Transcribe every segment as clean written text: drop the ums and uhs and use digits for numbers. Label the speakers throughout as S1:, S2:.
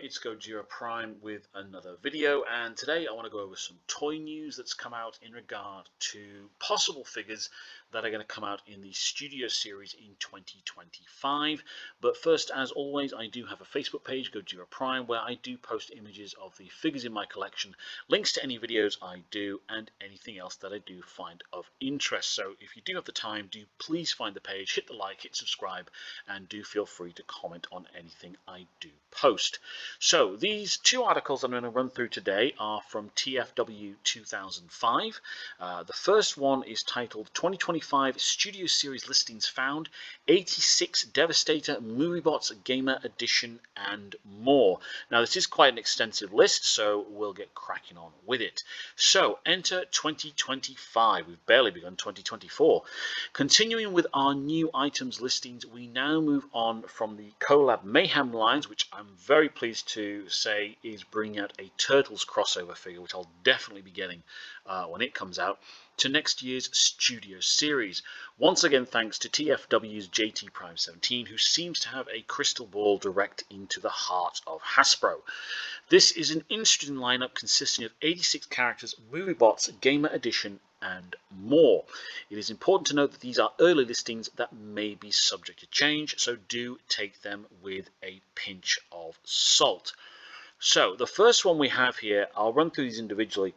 S1: it's Gojira Prime with another video, and today I want to go over some toy news that's come out in regard to possible figures that are going to come out in the Studio Series in 2025. But first, as always, I do have a Facebook page, Gojira Prime, where I do post images of the figures in my collection, links to any videos I do, and anything else that I do find of interest. So if you do have the time, do please find the page, hit the like, hit subscribe, and do feel free to comment on anything I do post. So these two articles I'm going to run through today are from TFW 2005. The first one is titled 2025 Studio Series Listings Found, 86 Devastator MovieBots Gamer Edition and more. Now this is quite an extensive list, so we'll get cracking on with it. So enter 2025. We've barely begun 2024. Continuing with our new items listings, we now move on from the Collab Mayhem lines, which I'm very pleased to say is bringing out a Turtles crossover figure, which I'll definitely be getting when it comes out, to next year's Studio Series. Once again, thanks to TFW's JT Prime 17, who seems to have a crystal ball direct into the heart of Hasbro. This is an interesting lineup consisting of 86 characters, MovieBots, Gamer Edition, and more. It is important to note that these are early listings that may be subject to change, so do take them with a pinch of salt. So the first one we have here, I'll run through these individually.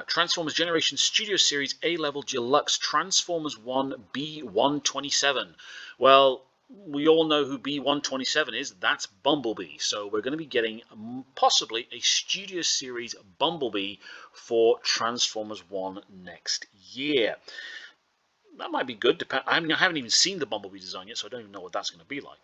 S1: Transformers Generation Studio Series A-Level Deluxe Transformers 1 B127. Well, we all know who B127 is. That's Bumblebee. So we're going to be getting possibly a Studio Series Bumblebee for Transformers 1 next year. That might be good. I haven't even seen the Bumblebee design yet, so I don't even know what that's going to be like.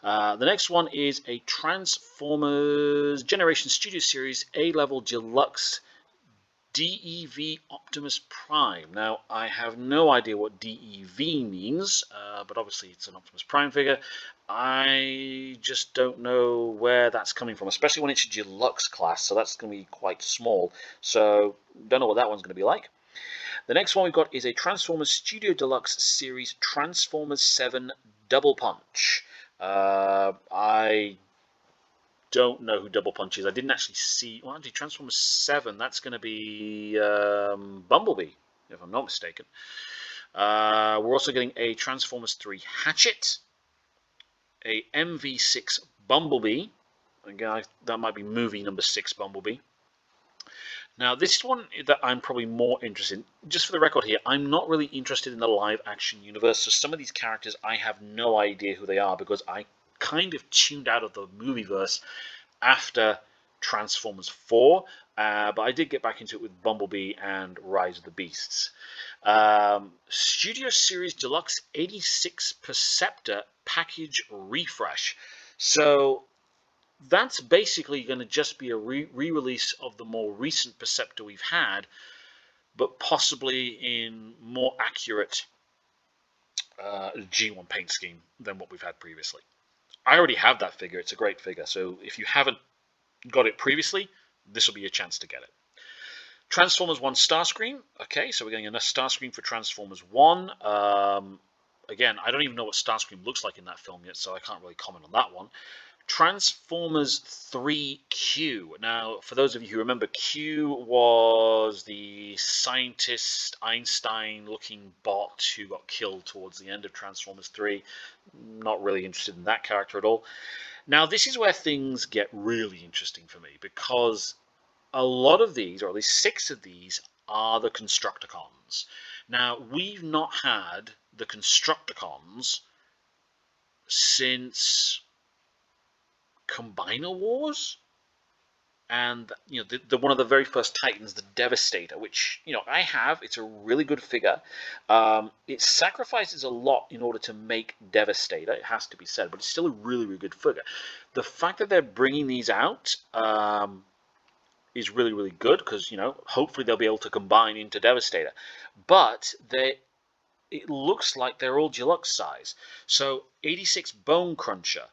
S1: The next one is a Transformers Generation Studio Series A-Level Deluxe DEV Optimus Prime. Now, I have no idea what DEV means, but obviously it's an Optimus Prime figure. I just don't know where that's coming from, especially when it's a deluxe class, so that's going to be quite small. So, don't know what that one's going to be like. The next one we've got is a Transformers Studio Deluxe Series Transformers 7 Double Punch. I don't know who Double Punch is. I didn't actually see. Well, actually, Transformers 7. That's going to be Bumblebee, if I'm not mistaken. We're also getting a Transformers 3 Hatchet, a MV6 Bumblebee. Again, that might be movie number 6 Bumblebee. Now, this one that I'm probably more interested in, just for the record here, I'm not really interested in the live-action universe. So some of these characters, I have no idea who they are because I kind of tuned out of the movieverse after Transformers 4, but I did get back into it with Bumblebee and Rise of the Beasts. Studio Series Deluxe 86 Perceptor Package Refresh. So that's basically going to just be a re-release of the more recent Perceptor we've had, but possibly in more accurate G1 paint scheme than what we've had previously. I already have that figure. It's a great figure. So if you haven't got it previously, this will be your chance to get it. Transformers 1 Starscream. Okay, so we're getting a Starscream for Transformers 1. Again, I don't even know what Starscream looks like in that film yet, so I can't really comment on that one. Transformers 3 Q. Now, for those of you who remember, Q was the scientist, Einstein-looking bot who got killed towards the end of Transformers 3. Not really interested in that character at all. Now, this is where things get really interesting for me, because a lot of these, or at least 6 of these, are the Constructicons. Now, we've not had the Constructicons since Combiner Wars, and the one of the very first Titans, the Devastator, which I have. It's a really good figure. It sacrifices a lot in order to make Devastator, it has to be said, but it's still a really, really good figure. The fact that they're bringing these out is really, really good, because hopefully they'll be able to combine into Devastator. But it looks like they're all deluxe size. So 86 Bone Crusher,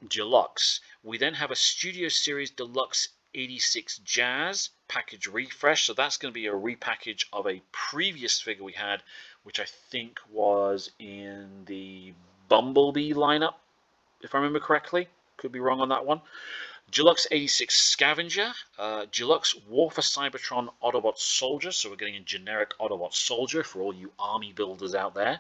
S1: Deluxe. We then have a Studio Series Deluxe 86 Jazz Package Refresh. So that's going to be a repackage of a previous figure we had, which I think was in the Bumblebee lineup, if I remember correctly. Could be wrong on that one. Deluxe 86 Scavenger, Deluxe War for Cybertron Autobot Soldier, so we're getting a generic Autobot Soldier for all you army builders out there.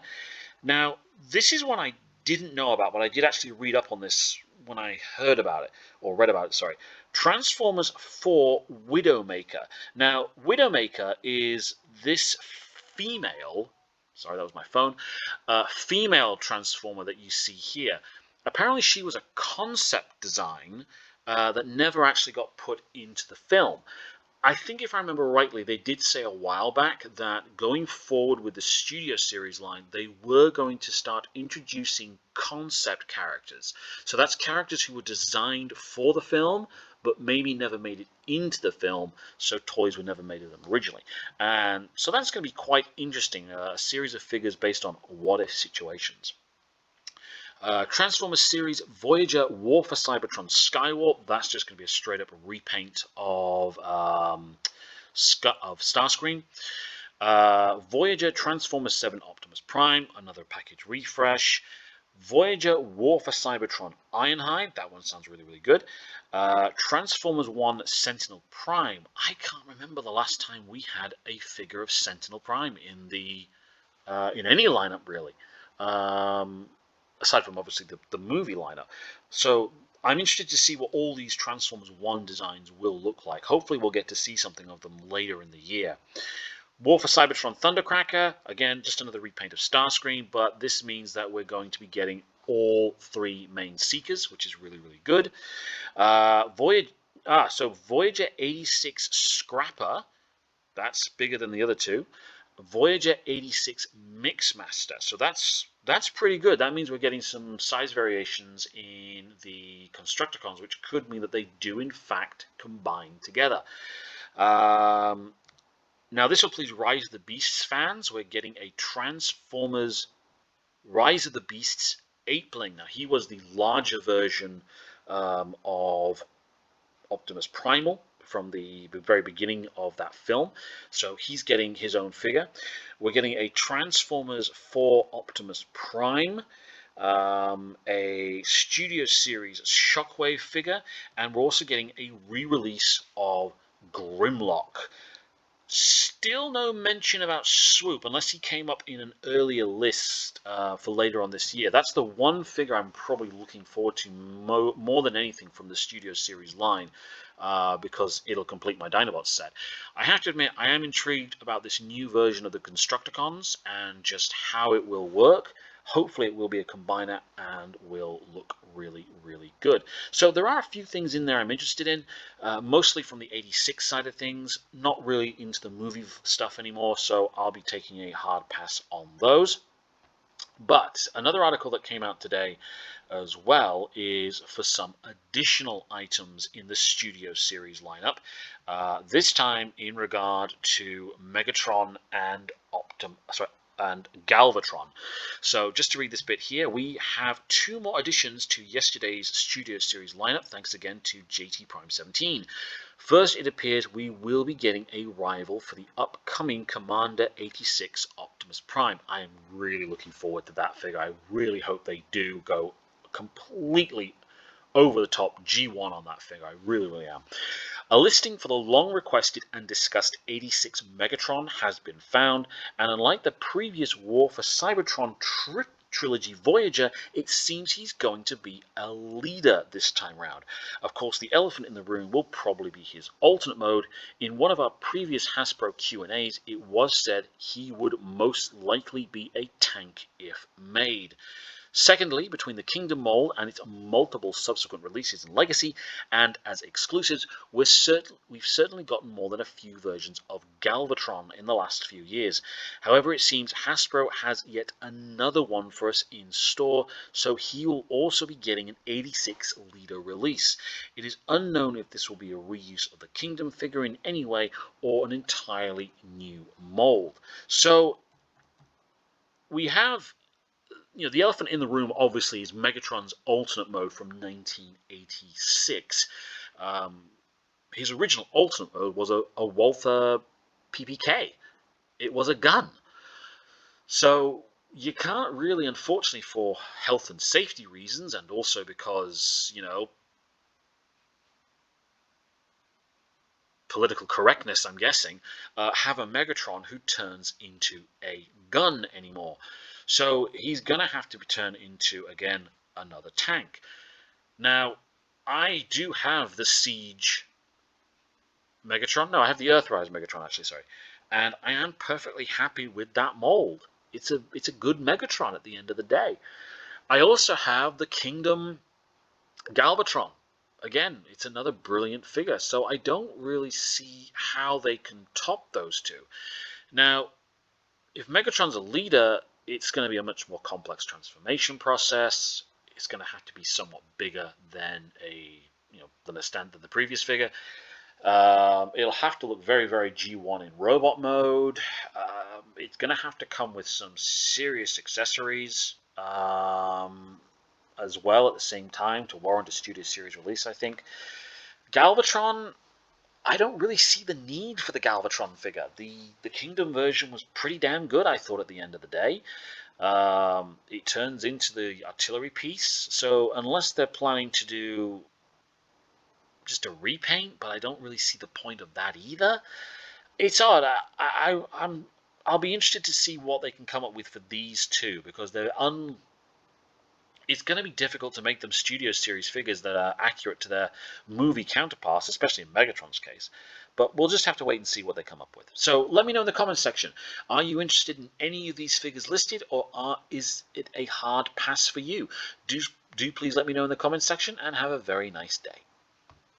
S1: Now, this is one I didn't know about, but I did actually read up on this when I heard about it, or read about it, sorry. Transformers 4 Widowmaker. Now, Widowmaker is this female, sorry, that was my phone, female Transformer that you see here. Apparently she was a concept design that never actually got put into the film. I think if I remember rightly, they did say a while back that going forward with the Studio Series line, they were going to start introducing concept characters. So that's characters who were designed for the film, but maybe never made it into the film, so toys were never made of them originally. And so that's going to be quite interesting, a series of figures based on what-if situations. Transformers series Voyager War for Cybertron Skywarp. That's just going to be a straight up repaint of Starscream. Voyager Transformers 7 Optimus Prime, another package refresh. Voyager War for Cybertron Ironhide. That one sounds really, really good. Transformers 1 Sentinel Prime. I can't remember the last time we had a figure of Sentinel Prime in the in any lineup really. Aside from obviously the movie lineup. So I'm interested to see what all these Transformers 1 designs will look like. Hopefully we'll get to see something of them later in the year. War for Cybertron Thundercracker, again, just another repaint of Starscream, but this means that we're going to be getting all three main Seekers, which is really, really good. So Voyager 86 Scrapper, that's bigger than the other two. Voyager 86 Mixmaster, so that's pretty good. That means we're getting some size variations in the Constructicons, which could mean that they do in fact combine together. Now this will please Rise of the Beasts fans. We're getting a Transformers Rise of the Beasts 8-bling. Now he was the larger version of Optimus Primal from the very beginning of that film. So he's getting his own figure. We're getting a Transformers 4 Optimus Prime, a Studio Series Shockwave figure, and we're also getting a re-release of Grimlock. Still no mention about Swoop, unless he came up in an earlier list for later on this year. That's the one figure I'm probably looking forward to more than anything from the Studio Series line, because it'll complete my Dinobots set. I have to admit, I am intrigued about this new version of the Constructicons and just how it will work. Hopefully it will be a combiner and will look really, really good. So there are a few things in there I'm interested in, mostly from the 86 side of things, not really into the movie stuff anymore, so I'll be taking a hard pass on those. But another article that came out today as well is for some additional items in the Studio Series lineup, this time in regard to Megatron and Galvatron. So just to read this bit here, we have two more additions to yesterday's Studio Series lineup, thanks again to JT Prime 17. First, it appears we will be getting a rival for the upcoming Commander 86 Optimus Prime. I am really looking forward to that figure. I really hope they do go completely over the top G1 on that figure. I really, really am. A listing for the long-requested and discussed 86 Megatron has been found, and unlike the previous War for Cybertron trilogy Voyager, it seems he's going to be a leader this time round. Of course, the elephant in the room will probably be his alternate mode. In one of our previous Hasbro Q&As, it was said he would most likely be a tank if made. Secondly, between the Kingdom mold and its multiple subsequent releases in Legacy and as exclusives, we've certainly gotten more than a few versions of Galvatron in the last few years. However, it seems Hasbro has yet another one for us in store, so he will also be getting an 86 leader release. It is unknown if this will be a reuse of the Kingdom figure in any way or an entirely new mold. So we have, the elephant in the room obviously is Megatron's alternate mode from 1986. His original alternate mode was a Walther PPK. It was a gun. So, you can't really, unfortunately, for health and safety reasons, and also because, political correctness, I'm guessing, have a Megatron who turns into a gun anymore. So he's going to have to turn into, again, another tank. Now, I do have the Siege Megatron. No, I have the Earthrise Megatron, actually, sorry. And I am perfectly happy with that mold. It's a good Megatron at the end of the day. I also have the Kingdom Galvatron. Again, it's another brilliant figure, so I don't really see how they can top those two. Now, if Megatron's a leader, it's going to be a much more complex transformation process. It's going to have to be somewhat bigger than the previous figure. It'll have to look very, very G1 in robot mode. It's going to have to come with some serious accessories as well at the same time to warrant a Studio Series release, I think. Galvatron, I don't really see the need for the Galvatron figure. The Kingdom version was pretty damn good, I thought, at the end of the day. It turns into the artillery piece, so unless they're planning to do just a repaint, but I don't really see the point of that either. It's odd. I'll be interested to see what they can come up with for these two, because it's going to be difficult to make them Studio Series figures that are accurate to their movie counterparts, especially in Megatron's case. But we'll just have to wait and see what they come up with. So let me know in the comments section. Are you interested in any of these figures listed, or is it a hard pass for you? Do please let me know in the comments section, and have a very nice day.